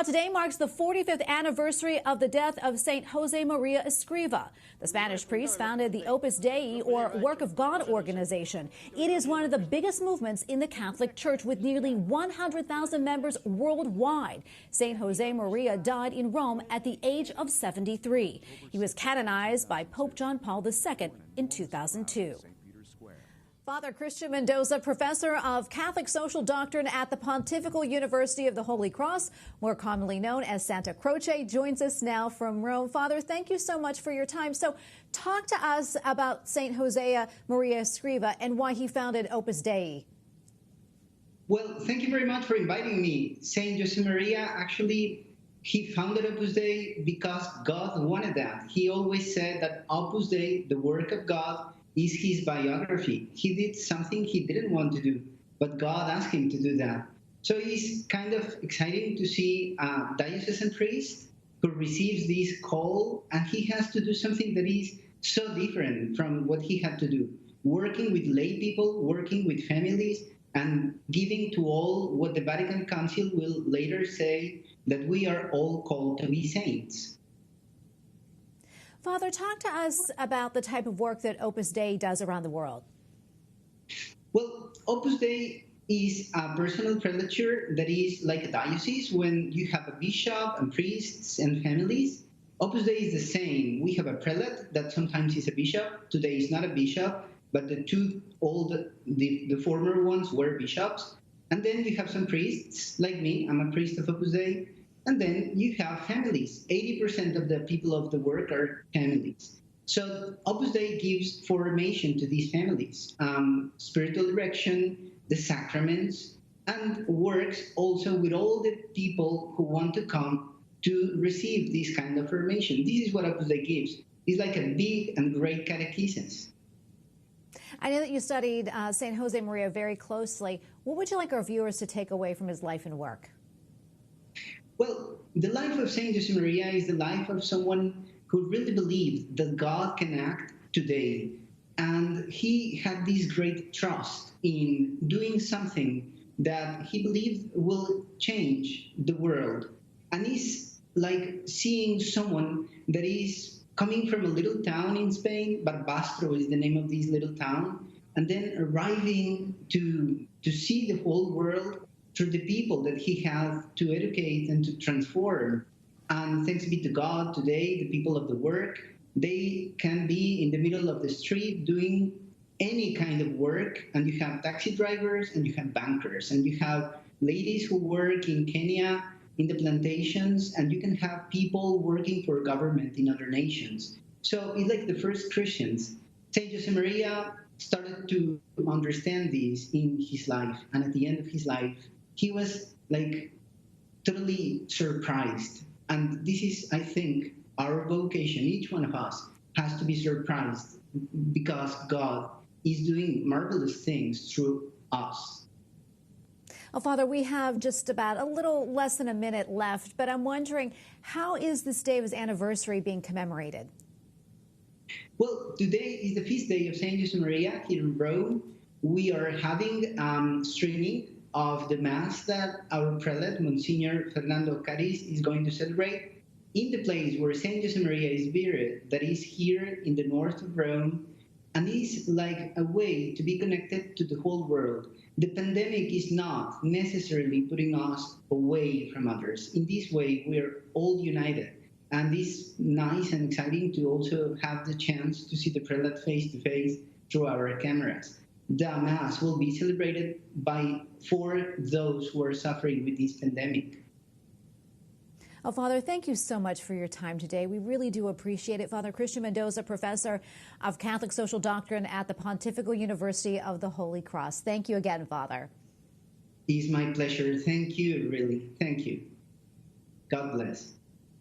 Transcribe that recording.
Today marks the 45th anniversary of the death of Saint Josemaría Escrivá. The Spanish priest founded the Opus Dei, or Work of God organization. It is one of the biggest movements in the Catholic Church, with nearly 100,000 members worldwide. Saint Josemaría died in Rome at the age of 73. He was canonized by Pope John Paul II in 2002. Father Cristian Mendoza, professor of Catholic social doctrine at the Pontifical University of the Holy Cross, more commonly known as Santa Croce, joins us now from Rome. Father, thank you so much for your time. So talk to us about Saint Josemaría Escrivá and why he founded Opus Dei. Well, thank you very much for inviting me. Saint Josemaría, actually, he founded Opus Dei because God wanted that. He always said that Opus Dei, the work of God, is his biography. He did something he didn't want to do, but God asked him to do that. So it's kind of exciting to see a diocesan priest who receives this call, and he has to do something that is so different from what he had to do. Working with lay people, working with families, and giving to all what the Vatican Council will later say, that we are all called to be saints. Father, talk to us about the type of work that Opus Dei does around the world. Well, Opus Dei is a personal prelature that is like a diocese. When you have a bishop and priests and families, Opus Dei is the same. We have a prelate that sometimes is a bishop. Today is not a bishop, but the former ones were bishops. And then you have some priests, like me. I'm a priest of Opus Dei. And then you have families. 80% of the people of the work are families. So Opus Dei gives formation to these families, spiritual direction, the sacraments, and works also with all the people who want to come to receive this kind of formation. This is what Opus Dei gives. It's like a big and great catechesis. I know that you studied Saint Josemaría very closely. What would you like our viewers to take away from his life and work? Well, the life of Saint Josemaría is the life of someone who really believed that God can act today. And he had this great trust in doing something that he believed will change the world. And it's like seeing someone that is coming from a little town in Spain, Barbastro is the name of this little town, and then arriving to see the whole world through the people that he has to educate and to transform. And thanks be to God, today, the people of the work, they can be in the middle of the street doing any kind of work. And you have taxi drivers and you have bankers and you have ladies who work in Kenya in the plantations, and you can have people working for government in other nations. So it's like the first Christians. Saint Josemaría started to understand this in his life. And at the end of his life, he was like totally surprised. And this is, I think, our vocation. Each one of us has to be surprised because God is doing marvelous things through us. Well, Father, we have just about a little less than a minute left, but I'm wondering, how is this day of his anniversary being commemorated? Well, today is the feast day of Saint Josemaría here in Rome. We are having streaming of the Mass that our prelate, Monsignor Fernando Cariz, is going to celebrate in the place where Saint Josemaría is buried, that is here in the north of Rome, and is like a way to be connected to the whole world. The pandemic is not necessarily putting us away from others. In this way, we're all united. And it's nice and exciting to also have the chance to see the prelate face to face through our cameras. The Mass will be celebrated for those who are suffering with this pandemic. Oh, Father, thank you so much for your time today. We really do appreciate it. Father Cristian Mendoza, professor of Catholic social doctrine at the Pontifical University of the Holy Cross. Thank you again, Father. It's my pleasure. Thank you, really. Thank you. God bless.